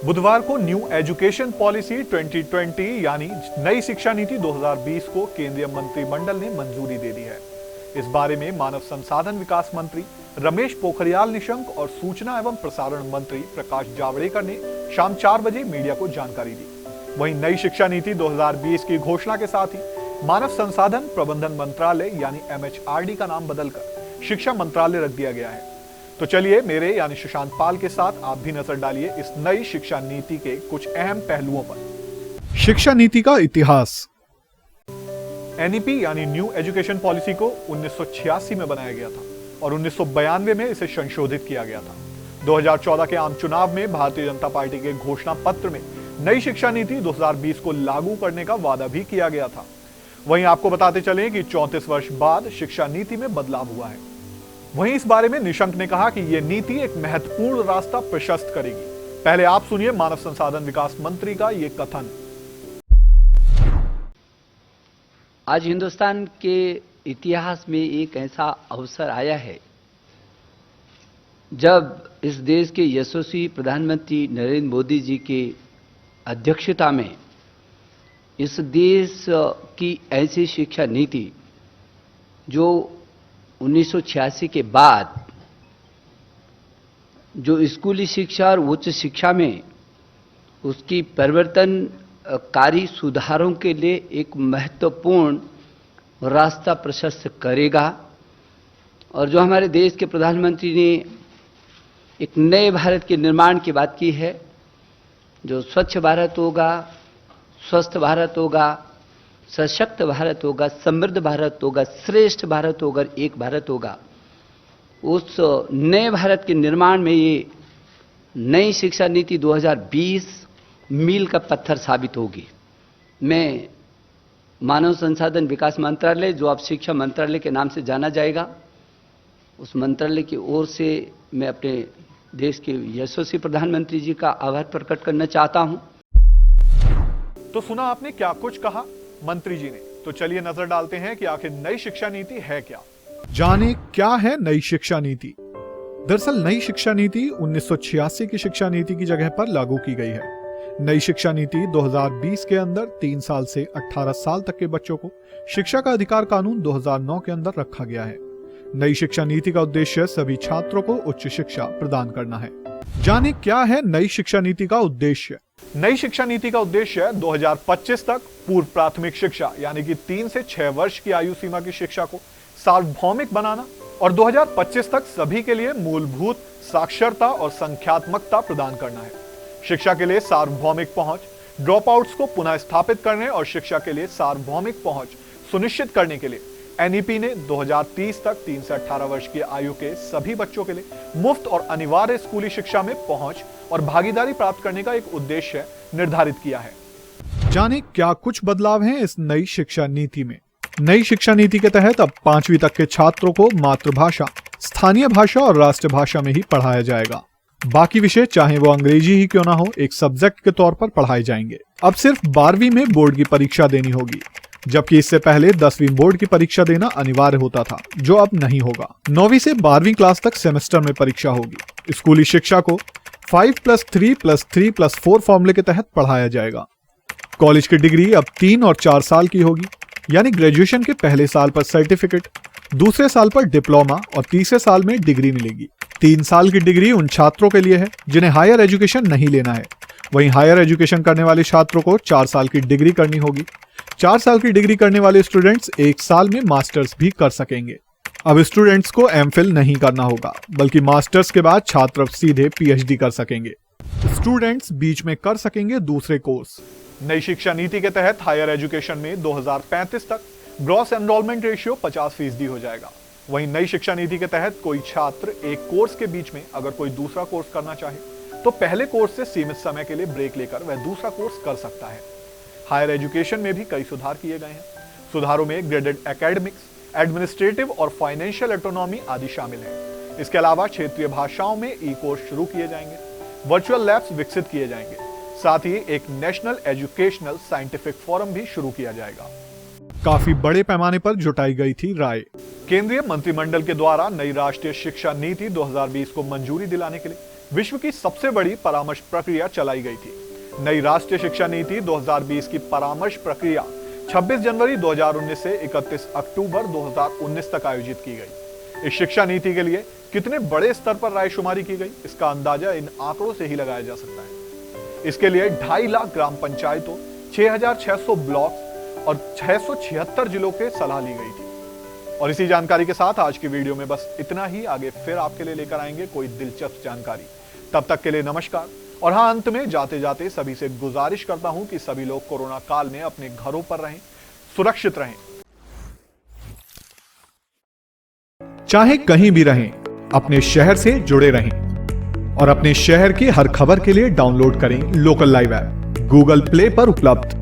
बुधवार को new education policy 2020 यानी नई शिक्षा नीति 2020 को केंद्रीय मंत्रिमंडल ने मंजूरी दे दी है। इस बारे में मानव संसाधन विकास मंत्री रमेश पोखरियाल निशंक और सूचना एवं प्रसारण मंत्री प्रकाश जावड़ेकर ने शाम 4 बजे मीडिया को जानकारी दी। वहीं नई शिक्षा नीति 2020 की घोषणा के साथ ही मानव संसाधन प्रबंधन मंत्रालय यानी MHRD का नाम बदलकर शिक्षा मंत्रालय रख दिया गया है। तो चलिए मेरे यानी सुशांत पाल के साथ आप भी नजर डालिए इस नई शिक्षा नीति के कुछ अहम पहलुओं पर। शिक्षा नीति का इतिहास। NEP यानी न्यू एजुकेशन पॉलिसी को 1986 में बनाया गया था और 1992 में इसे संशोधित किया गया था। 2014 के आम चुनाव में भारतीय जनता पार्टी के घोषणा पत्र में नई शिक्षा नीति 2020 को लागू करने का वादा भी किया गया था। वहीं आपको बताते चलें कि 34 वर्ष बाद शिक्षा नीति में बदलाव हुआ है। वहीं इस बारे में निशंक ने कहा कि यह नीति एक महत्वपूर्ण रास्ता प्रशस्त करेगी। पहले आप सुनिए मानव संसाधन विकास मंत्री का यह कथन। आज हिंदुस्तान के इतिहास में एक ऐसा अवसर आया है जब इस देश के यशस्वी प्रधानमंत्री नरेंद्र मोदी जी के अध्यक्षता में इस देश की ऐसी शिक्षा नीति जो 1986 के बाद जो स्कूली शिक्षा और उच्च शिक्षा में उसकी परिवर्तनकारी सुधारों के लिए एक महत्वपूर्ण रास्ता प्रशस्त करेगा। और जो हमारे देश के प्रधानमंत्री ने एक नए भारत के निर्माण की बात की है, जो स्वच्छ भारत होगा, स्वस्थ भारत होगा, सशक्त भारत होगा, समृद्ध भारत होगा, श्रेष्ठ भारत होगा, एक भारत होगा, उस नए भारत के निर्माण में ये नई शिक्षा नीति 2020 मील का पत्थर साबित होगी। मैं मानव संसाधन विकास मंत्रालय, जो अब शिक्षा मंत्रालय के नाम से जाना जाएगा, उस मंत्रालय की ओर से मैं अपने देश के यशस्वी प्रधानमंत्री जी का आभार प्रकट करना चाहता हूं। तो सुना आपने क्या कुछ कहा मंत्री जी ने। तो चलिए नजर डालते हैं कि आखिर नई शिक्षा नीति है क्या। जाने क्या है नई शिक्षा नीति। दरअसल नई शिक्षा नीति 1986 की शिक्षा नीति की जगह पर लागू की गई है। नई शिक्षा नीति 2020 के अंदर 3 साल से 18 साल तक के बच्चों को शिक्षा का अधिकार कानून 2009 के अंदर रखा गया है। नई शिक्षा नीति का उद्देश्य सभी छात्रों को उच्च शिक्षा प्रदान करना है। जाने क्या है नई शिक्षा नीति का उद्देश्य। नई शिक्षा नीति का उद्देश्य 2025 तक पूर्व प्राथमिक शिक्षा यानी कि 3 से 6 वर्ष की आयु सीमा की शिक्षा को सार्वभौमिक बनाना और 2025 तक सभी के लिए मूलभूत साक्षरता और संख्यात्मकता प्रदान करना है। शिक्षा के लिए सार्वभौमिक पहुंच, ड्रॉप आउट्स को पुनः स्थापित करने और शिक्षा के लिए सार्वभौमिक पहुंच सुनिश्चित करने के लिए NEP ने 2030 तक 3 से 18 वर्ष की आयु के सभी बच्चों के लिए मुफ्त और अनिवार्य स्कूली शिक्षा में पहुंच और भागीदारी प्राप्त करने का एक उद्देश्य निर्धारित किया है। जाने क्या कुछ बदलाव हैं इस नई शिक्षा नीति में। नई शिक्षा नीति के तहत अब 5वीं तक के छात्रों को मातृभाषा, स्थानीय भाषा और राष्ट्रभाषा में ही पढ़ाया जाएगा। बाकी विषय चाहे वो अंग्रेजी ही क्यों ना हो, एक सब्जेक्ट के तौर पर पढ़ाए जाएंगे। अब सिर्फ 12वीं में बोर्ड की परीक्षा देनी होगी, जबकि इससे पहले 10वीं बोर्ड की परीक्षा देना अनिवार्य होता था, जो अब नहीं होगा। 9वीं से 12वीं क्लास तक सेमेस्टर में परीक्षा होगी। स्कूली शिक्षा को 5+3+3+4 फॉर्मूले के तहत पढ़ाया जाएगा। कॉलेज की डिग्री अब 3 और 4 साल की होगी, यानी ग्रेजुएशन के पहले साल पर सर्टिफिकेट, दूसरे साल पर डिप्लोमा और तीसरे साल में डिग्री मिलेगी। 3 साल की डिग्री उन छात्रों के लिए है जिन्हें हायर एजुकेशन नहीं लेना है। वहीं हायर एजुकेशन करने वाले छात्रों को 4 साल की डिग्री करनी होगी। 4 साल की डिग्री करने वाले स्टूडेंट्स 1 साल में मास्टर्स भी कर सकेंगे। अब स्टूडेंट्स को MPhil नहीं करना होगा, बल्कि मास्टर्स के बाद छात्र सीधे PhD कर सकेंगे। स्टूडेंट्स बीच में कर सकेंगे दूसरे कोर्स। नई शिक्षा नीति के तहत हायर एजुकेशन में 2035 तक ग्रॉस एनरोलमेंट रेशियो 50% हो जाएगा। वहीं नई शिक्षा नीति के तहत कोई छात्र एक कोर्स के बीच में अगर कोई दूसरा कोर्स करना चाहे तो पहले कोर्स से सीमित समय के लिए ब्रेक लेकर वह दूसरा कोर्स कर सकता है। हायर एजुकेशन में भी कई सुधार किए गए हैं। सुधारों में ग्रेडेड एकेडमिक्स, एडमिनिस्ट्रेटिव और फाइनेंशियल ऑटोनॉमी आदि शामिल हैं। इसके अलावा क्षेत्रीय भाषाओं में ई-कोर्स शुरू किए जाएंगे, वर्चुअल लैब्स विकसित किए जाएंगे, साथ ही एक नेशनल एजुकेशनल साइंटिफिक फोरम भी शुरू किया जाएगा। काफी बड़े पैमाने पर जुटाई गई थी राय। केंद्रीय मंत्रिमंडल के द्वारा नई राष्ट्रीय शिक्षा नीति 2020 को मंजूरी दिलाने के लिए विश्व की सबसे बड़ी परामर्श प्रक्रिया चलाई गई थी। नई राष्ट्रीय शिक्षा नीति 2020 की परामर्श प्रक्रिया 26 जनवरी 2019 से 31 अक्टूबर 2019 तक आयोजित की गई। इस शिक्षा नीति के लिए कितने बड़े स्तर पर रायशुमारी की गई, इसका अंदाजा इन आंकड़ों से ही लगाया जा सकता है। इसके लिए 2.5 लाख ग्राम पंचायतों, 6,600 ब्लॉक और 676 जिलों के सलाह ली गई थी। और इसी जानकारी के साथ आज की वीडियो में बस इतना ही। आगे फिर आपके लिए लेकर आएंगे कोई दिलचस्प जानकारी। तब तक के लिए नमस्कार। और हाँ, अंत में जाते जाते सभी से गुजारिश करता हूं कि सभी लोग कोरोना काल में अपने घरों पर रहें, सुरक्षित रहें। चाहे कहीं भी रहें, अपने शहर से जुड़े रहें और अपने शहर की हर खबर के लिए डाउनलोड करें local live app, Google play पर उपलब्ध।